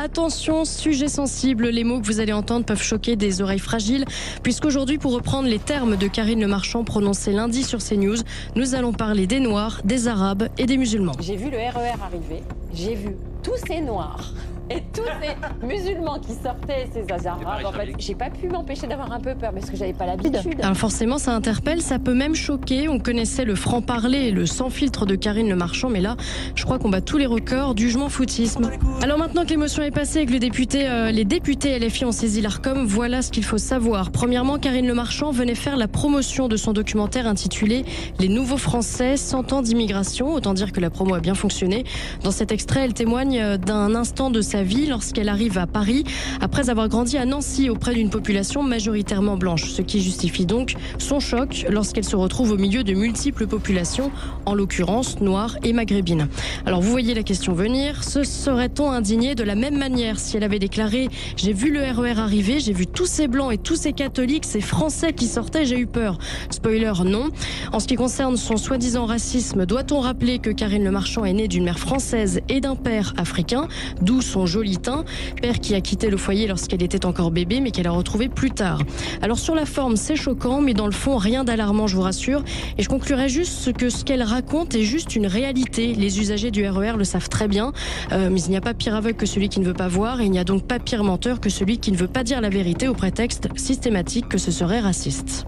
Attention, sujet sensible, les mots que vous allez entendre peuvent choquer des oreilles fragiles, puisqu'aujourd'hui, pour reprendre les termes de Karine Le Marchand prononcés lundi sur CNews, nous allons parler des Noirs, des Arabes et des musulmans. J'ai vu le RER arriver, j'ai vu tous ces Noirs et tous ces musulmans qui sortaient, ces Arabes. En fait, j'ai pas pu m'empêcher d'avoir un peu peur parce que j'avais pas l'habitude. Alors forcément, ça interpelle, ça peut même choquer. On connaissait le franc-parler et le sans-filtre de Karine Le Marchand, mais là, je crois qu'on bat tous les records du je m'en foutisme. Alors maintenant que l'émotion est passée et que les députés LFI ont saisi l'Arcom, voilà ce qu'il faut savoir. Premièrement, Karine Le Marchand venait faire la promotion de son documentaire intitulé « Les nouveaux Français, 100 ans d'immigration ». Autant dire que la promo a bien fonctionné. Dans cet extrait, elle témoigne d'un instant de sa vie lorsqu'elle arrive à Paris, après avoir grandi à Nancy auprès d'une population majoritairement blanche, ce qui justifie donc son choc lorsqu'elle se retrouve au milieu de multiples populations, en l'occurrence noires et maghrébines. Alors vous voyez la question venir, se serait-on indigné de la même manière si elle avait déclaré « J'ai vu le RER arriver, j'ai vu tous ces blancs et tous ces catholiques, ces Français qui sortaient, j'ai eu peur ». Spoiler, non. En ce qui concerne son soi-disant racisme, doit-on rappeler que Karine Le Marchand est née d'une mère française et d'un père africain, d'où son joli teint, père qui a quitté le foyer lorsqu'elle était encore bébé mais qu'elle a retrouvé plus tard. Alors sur la forme c'est choquant mais dans le fond rien d'alarmant, je vous rassure, et je conclurai juste que ce qu'elle raconte est juste une réalité. Les usagers du RER le savent très bien, mais il n'y a pas pire aveugle que celui qui ne veut pas voir, et il n'y a donc pas pire menteur que celui qui ne veut pas dire la vérité au prétexte systématique que ce serait raciste.